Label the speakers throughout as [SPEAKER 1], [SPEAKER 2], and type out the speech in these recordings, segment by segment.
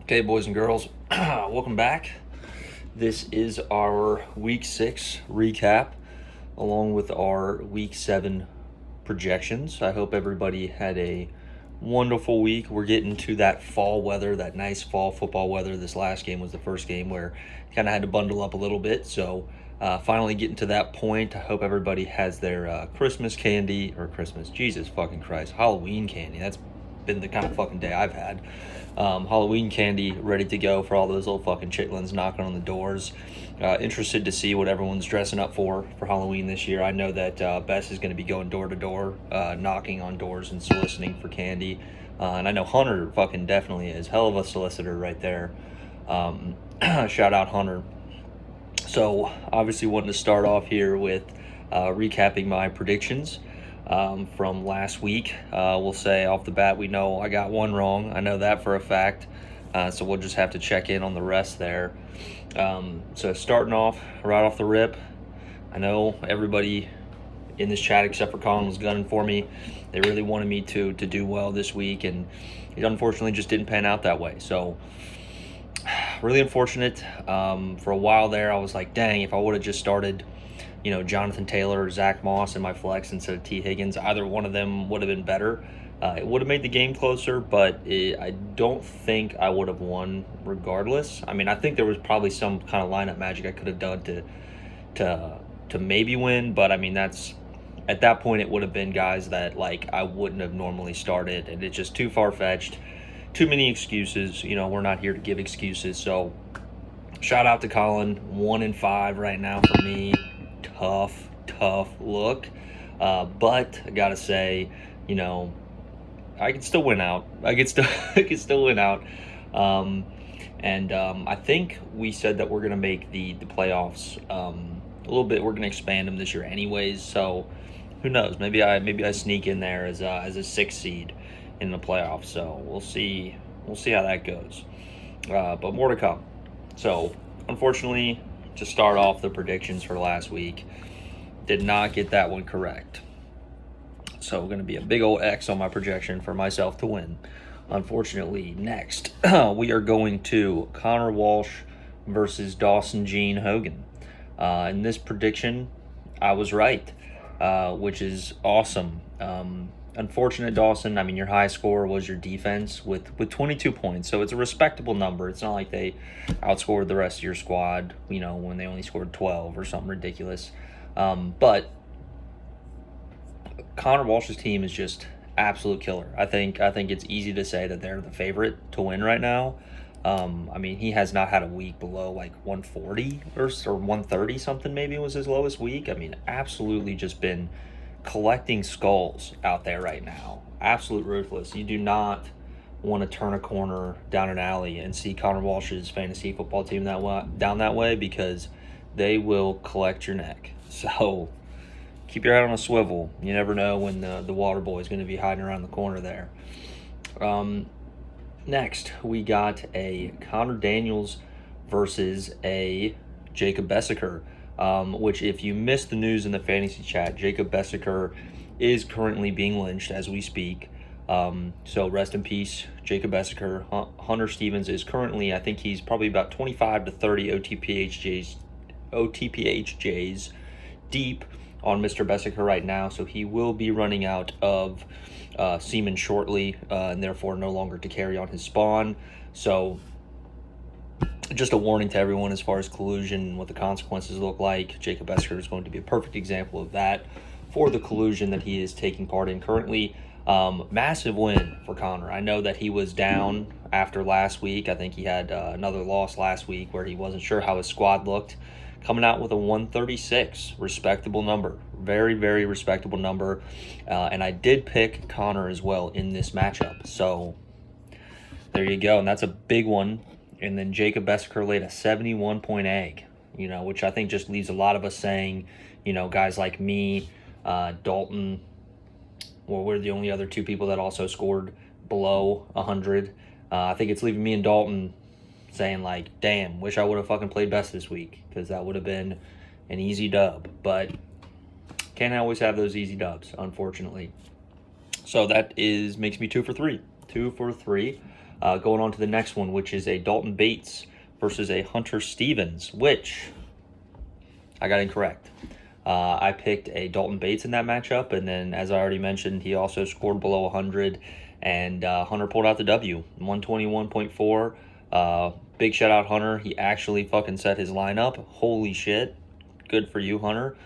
[SPEAKER 1] Okay, boys and girls, welcome back. This is our Week 6 recap, along with our Week 7 projections. I hope everybody had a wonderful week. We're getting to that fall weather, that nice fall football weather. This last game was the first game where kind of had to bundle up a little bit. So finally getting to that point. I hope everybody has their Christmas candy, or Christmas, Jesus fucking Christ, Halloween candy. That's been the kind of fucking day I've had. Halloween candy ready to go for all those little fucking chitlins knocking on the doors. Interested to see what everyone's dressing up for Halloween this year. I know that Bess is going to be going door to door, knocking on doors and soliciting for candy. And I know Hunter fucking definitely is. Hell of a solicitor right there. Shout out Hunter. So obviously wanting to start off here with recapping my predictions from last week. We'll say off the bat, we know I got one wrong. I know that for a fact. So we'll just have to check in on the rest there. So starting off, right off the rip, I know everybody in this chat except for Colin was gunning for me. They really wanted me to do well this week, and it unfortunately just didn't pan out that way. So really unfortunate. For a while there, I was like, dang, if I would have just started Jonathan Taylor or Zach Moss in my flex instead of T. Higgins, either one of them would have been better. It would have made the game closer, but I don't think I would have won regardless. I mean, I think there was probably some kind of lineup magic I could have done to maybe win, but I mean, that's at that point it would have been guys that like I wouldn't have normally started, and it's just too far-fetched, too many excuses. We're not here to give excuses. So shout out to Colin, 1-5 right now for me. Tough look, but I gotta say, I can still win out. I can still win out. I think we said that we're gonna make the playoffs a little bit. We're gonna expand them this year, anyways. So who knows? Maybe I sneak in there as a 6th seed in the playoffs. So we'll see how that goes. But more to come. So unfortunately, to start off the predictions for last week, did not get that one correct. So going to be a big old X on my projection for myself to win. Unfortunately, next, we are going to Connor Walsh versus Dawson Gene Hogan. In this prediction, I was right, which is awesome. Unfortunate, Dawson. I mean, your high score was your defense with 22 points, so it's a respectable number. It's not like they outscored the rest of your squad, when they only scored 12 or something ridiculous. But Connor Walsh's team is just absolute killer. I think it's easy to say that they're the favorite to win right now. I mean, he has not had a week below like 140 or 130 something, maybe was his lowest week. I mean, absolutely just been collecting skulls out there right now. Absolute ruthless. You do not want to turn a corner down an alley and see Connor Walsh's fantasy football team down that way, because they will collect your neck. So keep your head on a swivel. You never know when the water boy is going to be hiding around the corner there. Next, we got a Connor Daniels versus a Jacob Bessiker, which if you missed the news in the fantasy chat, Jacob Bessiker is currently being lynched as we speak. So rest in peace, Jacob Bessiker. Hunter Stevens is currently, I think he's probably about 25 to 30 OTPHJs deep on Mr. Bessiker right now, so he will be running out of semen shortly, and therefore no longer to carry on his spawn. So just a warning to everyone as far as collusion and what the consequences look like. Jacob Bessiker is going to be a perfect example of that for the collusion that he is taking part in currently. Massive win for Connor. I know that he was down after last week. I think he had another loss last week where he wasn't sure how his squad looked. Coming out with a 136, respectable number. Very, very respectable number. And I did pick Connor as well in this matchup. So there you go. And that's a big one. And then Jacob Bessiker laid a 71-point egg, which I think just leaves a lot of us saying, guys like me, Dalton, well, we're the only other two people that also scored below 100. I think it's leaving me and Dalton saying like, damn, wish I would have fucking played best this week, because that would have been an easy dub. But can't always have those easy dubs, unfortunately. So that makes me 2 for 3. 2 for 3. Going on to the next one, which is a Dalton Bates versus a Hunter Stevens, which I got incorrect. I picked a Dalton Bates in that matchup, and then, as I already mentioned, he also scored below 100, and Hunter pulled out the W, 121.4. Big shout out, Hunter. He actually fucking set his lineup. Holy shit. Good for you, Hunter.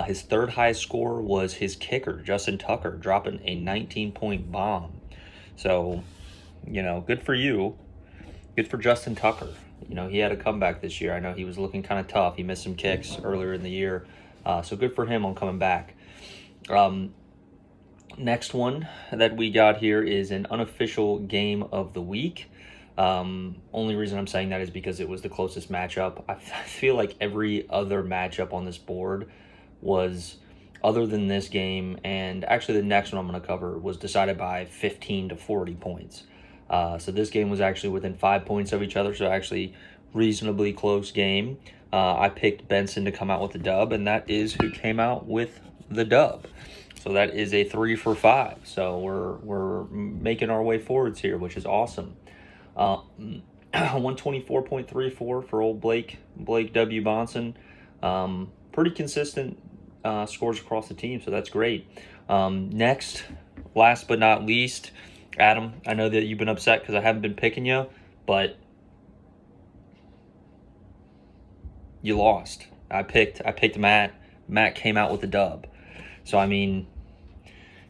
[SPEAKER 1] His third highest score was his kicker, Justin Tucker, dropping a 19-point bomb. So, good for you. Good for Justin Tucker. He had a comeback this year. I know he was looking kind of tough. He missed some kicks earlier in the year. So good for him on coming back. Next one that we got here is an unofficial game of the week. Only reason I'm saying that is because it was the closest matchup. I feel like every other matchup on this board was, other than this game, and actually the next one I'm going to cover, was decided by 15 to 40 points. So this game was actually within 5 points of each other, so actually reasonably close game. I picked Benson to come out with the dub, and that is who came out with the dub. So that is a 3 for 5. So we're making our way forwards here, which is awesome. 124.34 for old Blake W. Bonson. Pretty consistent scores across the team, so that's great. Next, last but not least, Adam, I know that you've been upset because I haven't been picking you, but you lost. I picked Matt. Matt came out with the dub. So, I mean,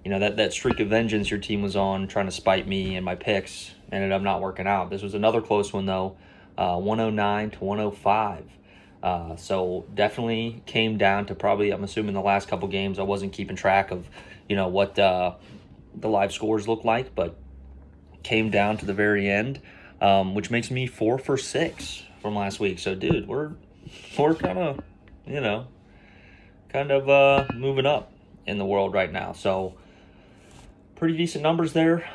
[SPEAKER 1] that streak of vengeance your team was on, trying to spite me and my picks, ended up not working out. This was another close one, though, 109 to 105. So definitely came down to probably, I'm assuming, the last couple games. I wasn't keeping track of, what the live scores look like, but came down to the very end, which makes me 4 for 6 from last week. So, dude, we're kind of, moving up in the world right now. So, pretty decent numbers there.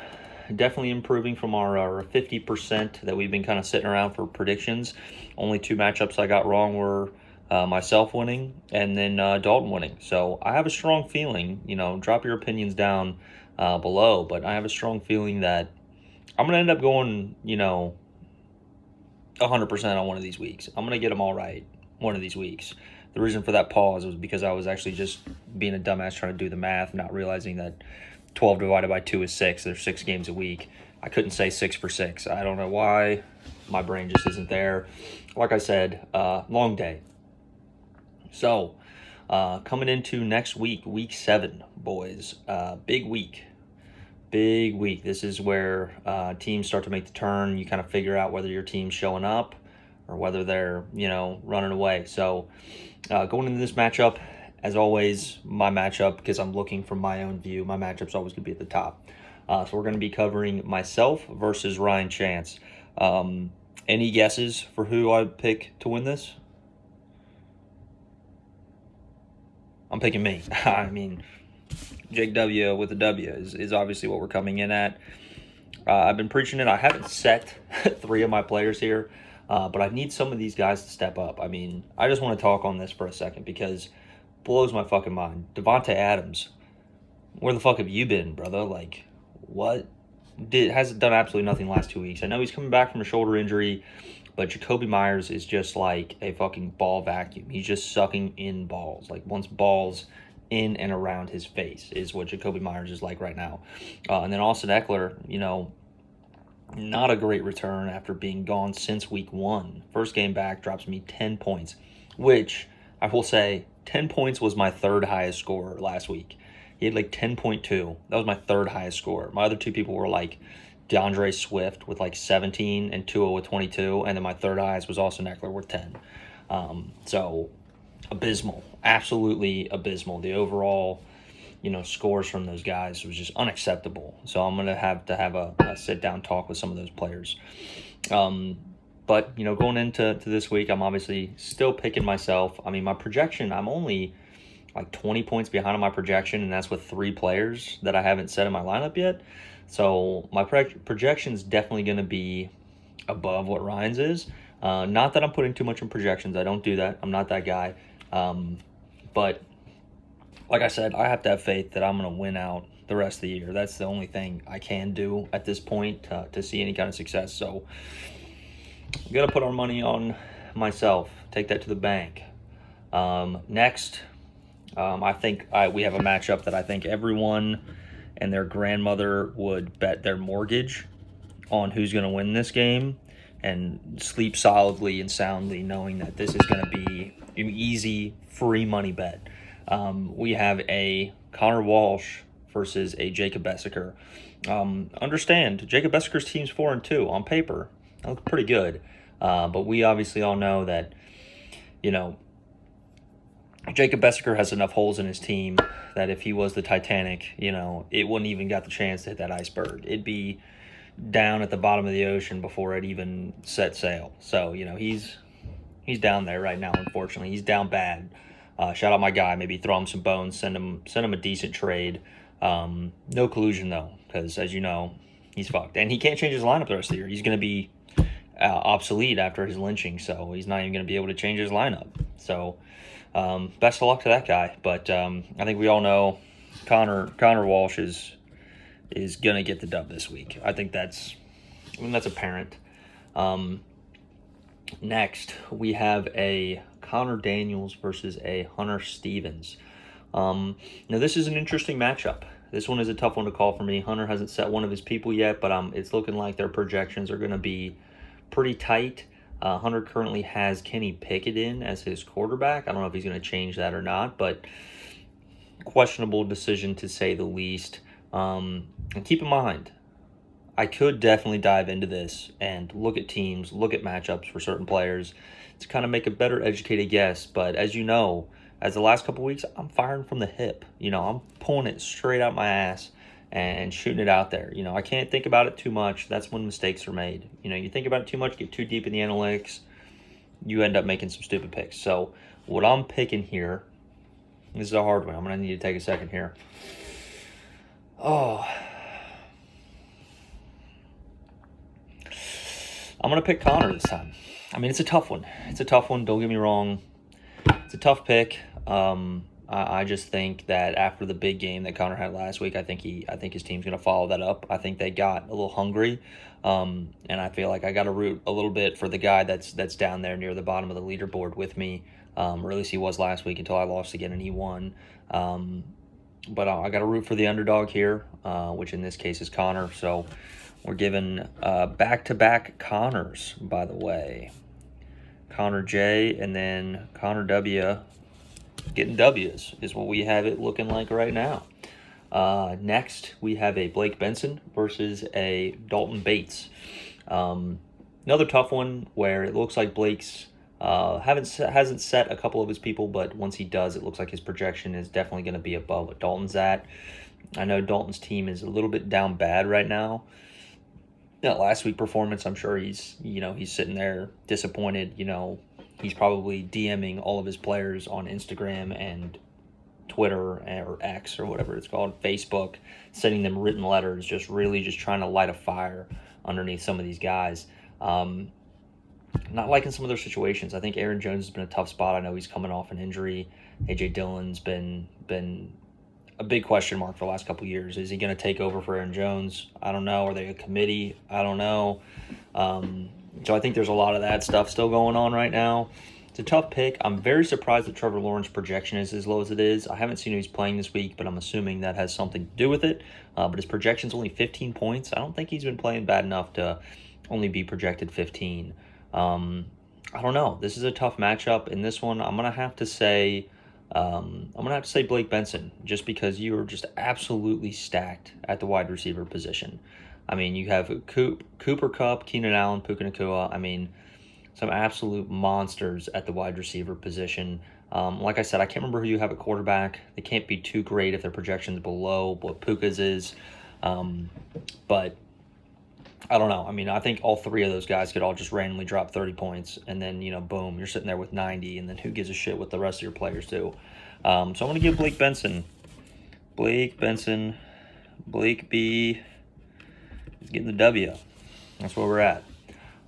[SPEAKER 1] Definitely improving from our 50% that we've been kind of sitting around for predictions. Only 2 matchups I got wrong were myself winning and then Dalton winning. So I have a strong feeling, drop your opinions down below, but I have a strong feeling that I'm going to end up going, 100% on one of these weeks. I'm going to get them all right one of these weeks. The reason for that pause was because I was actually just being a dumbass trying to do the math, not realizing that 12 divided by 2 is 6. There's 6 games a week. I couldn't say 6 for 6. I don't know why. My brain just isn't there. Like I said, long day. So, coming into next week, week 7, boys. Big week. Big week. This is where teams start to make the turn. You kind of figure out whether your team's showing up or whether they're, running away. So, going into this matchup, as always, my matchup, because I'm looking from my own view, my matchup's always going to be at the top. So we're going to be covering myself versus Ryan Chance. Any guesses for who I pick to win this? I'm picking me. I mean, Jake W with a W is obviously what we're coming in at. I've been preaching it. I haven't set 3 of my players here, but I need some of these guys to step up. I mean, I just want to talk on this for a second because blows my fucking mind. Devontae Adams, where the fuck have you been, brother? Like, what? Hasn't done absolutely nothing the last 2 weeks. I know he's coming back from a shoulder injury, but Jacoby Myers is just like a fucking ball vacuum. He's just sucking in balls. Like, wants balls in and around his face is what Jacoby Myers is like right now. And then Austin Eckler, not a great return after being gone since week 1. First game back, drops me 10 points, which I will say 10 points was my 3rd highest score last week. He had like 10.2. That was my 3rd highest score. My other 2 people were like DeAndre Swift with like 17 and Tua with 22. And then my 3rd highest was Austin Eckler with 10. So abysmal. Absolutely abysmal. The overall, scores from those guys was just unacceptable. So I'm going to have a sit-down talk with some of those players. But, going into this week, I'm obviously still picking myself. I mean, my projection, I'm only like 20 points behind on my projection, and that's with 3 players that I haven't set in my lineup yet. So my projection is definitely going to be above what Ryan's is. Not that I'm putting too much in projections. I don't do that. I'm not that guy. But like I said, I have to have faith that I'm going to win out the rest of the year. That's the only thing I can do at this point to see any kind of success. So I'm going to put our money on myself, take that to the bank. Next, I think we have a matchup that I think everyone and their grandmother would bet their mortgage on who's going to win this game and sleep solidly and soundly knowing that this is going to be an easy, free money bet. We have a Connor Walsh versus a Jacob Bessiker. Understand, Jacob Bessiker's team's 4-2 on paper. That looks pretty good. But we obviously all know that, Jacob Bessiker has enough holes in his team that if he was the Titanic, it wouldn't even got the chance to hit that iceberg. It'd be down at the bottom of the ocean before it even set sail. So, he's down there right now, unfortunately. He's down bad. Shout out my guy. Maybe throw him some bones, send him a decent trade. No collusion, though, because, as you know, he's fucked. And he can't change his lineup the rest of the year. He's going to be obsolete after his lynching, so he's not even going to be able to change his lineup. So, best of luck to that guy. But I think we all know Connor Walsh is going to get the dub this week. I think that's apparent. Next, we have a Connor Daniels versus a Hunter Stevens. Now, this is an interesting matchup. This one is a tough one to call for me. Hunter hasn't set one of his people yet, but it's looking like their projections are going to be pretty tight. Hunter currently has Kenny Pickett in as his quarterback. I don't know if he's going to change that or not, but questionable decision to say the least. And keep in mind, I could definitely dive into this and look at teams, look at matchups for certain players to kind of make a better educated guess. But as you know, as the last couple of weeks, I'm firing from the hip. I'm pulling it straight out my ass and shooting it out there. I can't think about it too much. That's when mistakes are made. You think about it too much, get too deep in the analytics, you end up making some stupid picks. So what I'm picking here, this is a hard one. I'm going to need to take a second here. I'm going to pick Connor this time. It's a tough one. Don't get me wrong. It's a tough pick. I just think that after the big game that Connor had last week, I think his team's going to follow that up. I think they got a little hungry, and I feel like I got to root a little bit for the guy that's down there near the bottom of the leaderboard with me, or at least he was last week until I lost again and he won. But I got to root for the underdog here, which in this case is Connor. So we're given back-to-back Connors, by the way. Connor J and then Connor W getting W's is what we have it looking like right now. Next, we have a Blake Benson versus a Dalton Bates. Another tough one where it looks like Blake's hasn't set a couple of his people, but once he does, it looks like his projection is definitely going to be above what Dalton's at. I know Dalton's team is a little bit down bad right now. That last week performance, I'm sure he's sitting there disappointed. He's probably DMing all of his players on Instagram and Twitter or X or whatever it's called, Facebook, sending them written letters, just trying to light a fire underneath some of these guys. Not liking some of their situations. I think Aaron Jones has been a tough spot. I know he's coming off an injury. A.J. Dillon's been a big question mark for the last couple of years. Is he going to take over for Aaron Jones? I don't know. Are they a committee? I don't know. So I think there's a lot of that stuff still going on right now. It's a tough pick. I'm very surprised that Trevor Lawrence's projection is as low as it is. I haven't seen who he's playing this week, but I'm assuming that has something to do with it. But his projection's only 15 points. I don't think he's been playing bad enough to only be projected 15. I don't know. This is a tough matchup. In this one, I'm gonna have to say Blake Benson, just because you are just absolutely stacked at the wide receiver position. You have Cooper Kupp, Keenan Allen, Puka Nacua. Some absolute monsters at the wide receiver position. Like I said, I can't remember who you have at quarterback. They can't be too great if their projection's below what Puka's is. But I don't know. I think all three of those guys could all just randomly drop 30 points, and then, boom, you're sitting there with 90, and then who gives a shit what the rest of your players do? So I'm going to give Blake Benson, Blake B is getting the W. That's where we're at.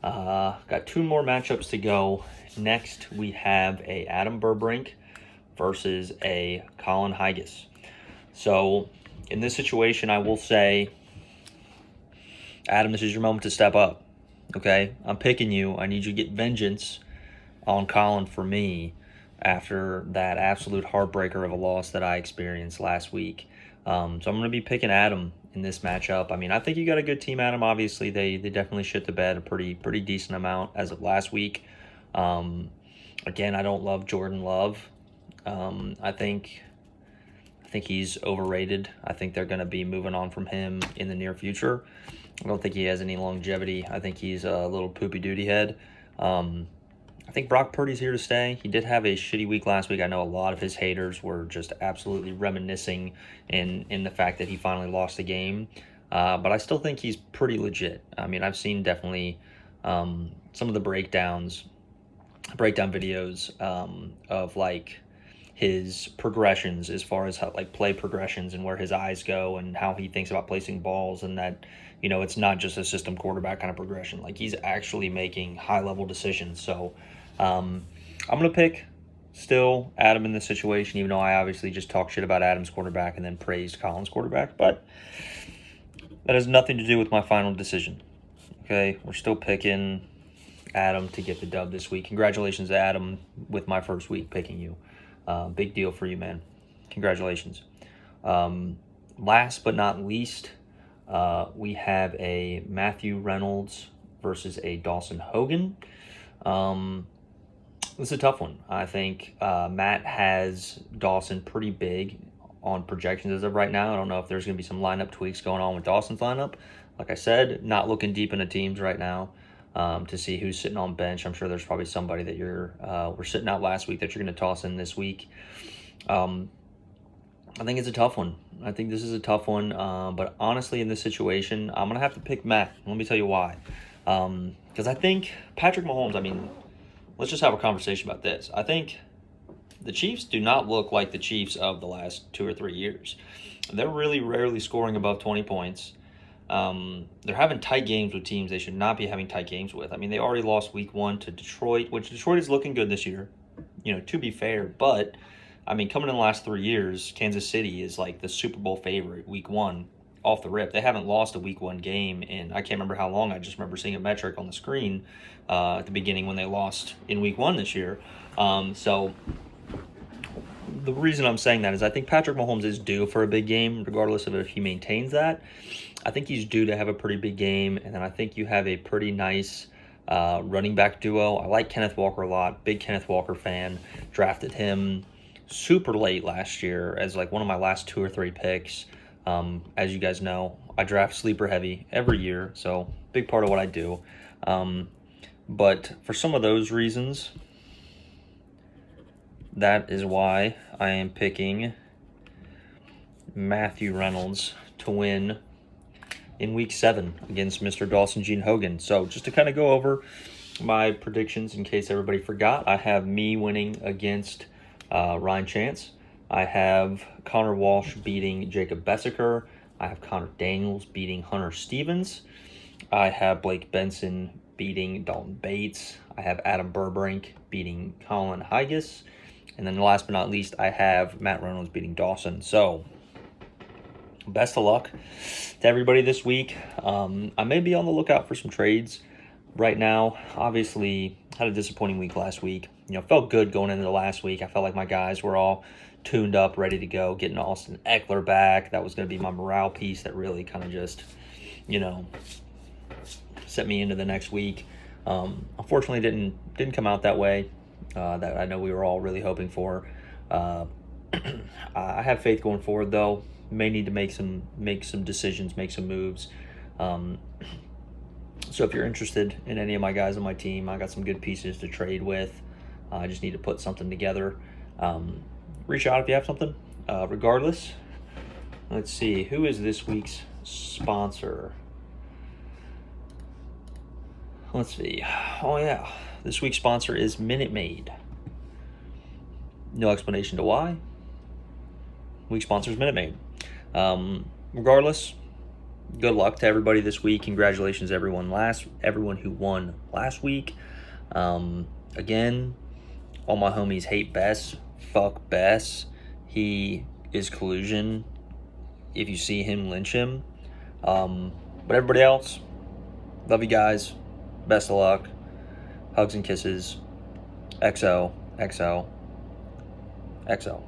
[SPEAKER 1] Got two more matchups to go. Next, we have a Adam Burbrink versus a Colin Higas. So In this situation, I will say, Adam, this is your moment to step up. Okay? I'm picking you. I need you to get vengeance on Colin for me after that absolute heartbreaker of a loss that I experienced last week. So I'm going to be picking Adam in this matchup. I mean, I think you got a good team, Adam. Obviously, they definitely shit the bed a pretty decent amount as of last week. Again, I don't love Jordan Love. I think he's overrated. I think they're going to be moving on from him in the near future. I don't think he has any longevity. I think he's a little poopy duty head. I think Brock Purdy's here to stay. He did have a shitty week last week. I know a lot of his haters were just absolutely reminiscing in the fact that he finally lost the game. But I still think he's pretty legit. I mean, I've seen definitely some of the breakdown videos of like his progressions as far as how, like, play progressions and where his eyes go and how he thinks about placing balls, and that, you know, it's not just a system quarterback kind of progression. Like, he's actually making high-level decisions. So I'm going to pick still Adam in this situation, even though I obviously just talked shit about Adam's quarterback and then praised Colin's quarterback. But that has nothing to do with my final decision. Okay, we're still picking Adam to get the dub this week. Congratulations to Adam with my first week picking you. Big deal for you, man. Congratulations. Last but not least, we have a Matthew Reynolds versus a Dawson Hogan. This is a tough one. I think Matt has Dawson pretty big on projections as of right now. I don't know if there's going to be some lineup tweaks going on with Dawson's lineup. Like I said, not looking deep into teams right now to see who's sitting on bench. I'm sure there's probably somebody that we're sitting out last week that you're going to toss in this week. I think it's a tough one. I think this is a tough one. But honestly, in this situation, I'm going to have to pick Matt. Let me tell you why. Because I think Patrick Mahomes, I mean, let's just have a conversation about this. I think the Chiefs do not look like the Chiefs of the last 2 or 3 years. They're really rarely scoring above 20 points. They're having tight games with teams they should not be having tight games with. I mean, they already lost week 1 to Detroit, which Detroit is looking good this year, you know, to be fair. But, I mean, coming in the last 3 years, Kansas City is like the Super Bowl favorite week 1 off the rip. They haven't lost a week 1 game, and I can't remember how long. I just remember seeing a metric on the screen at the beginning when they lost in week 1 this year. So the reason I'm saying that is I think Patrick Mahomes is due for a big game, regardless of if he maintains that. I think he's due to have a pretty big game, and then I think you have a pretty nice running back duo. I like Kenneth Walker a lot. Big Kenneth Walker fan. Drafted him super late last year as like one of my last 2 or 3 picks. As you guys know, I draft sleeper heavy every year, so big part of what I do. But for some of those reasons, that is why I am picking Matthew Reynolds to win in week 7 against Mr. Dawson Gene Hogan. So just to kind of go over my predictions in case everybody forgot, I have me winning against Ryan Chance. I have Connor Walsh beating Jacob Bessiker. I have Connor Daniels beating Hunter Stevens. I have Blake Benson beating Dalton Bates. I have Adam Burbrink beating Colin Higas. And then last but not least, I have Matt Reynolds beating Dawson. So best of luck to everybody this week. I may be on the lookout for some trades right now. Obviously, had a disappointing week last week. You know, felt good going into the last week. I felt like my guys were all tuned up, ready to go, getting Austin Eckler back. That was going to be my morale piece that really kind of just, you know, set me into the next week. Unfortunately, didn't come out that way. That I know we were all really hoping for. I have faith going forward, though. May need to make some decisions, make some moves. So if you're interested in any of my guys on my team, I got some good pieces to trade with. I just need to put something together. Reach out if you have something. Regardless, let's see. Who is this week's sponsor? Let's see. Oh, yeah. This week's sponsor is Minute Maid. No explanation to why. Week's sponsor is Minute Maid. Regardless, good luck to everybody this week. Congratulations everyone who won last week. Again, all my homies hate Bess. Fuck Bess. He is collusion. if you see him, lynch him. But everybody else, love you guys. Best of luck. Hugs and kisses. XO, XO, XO.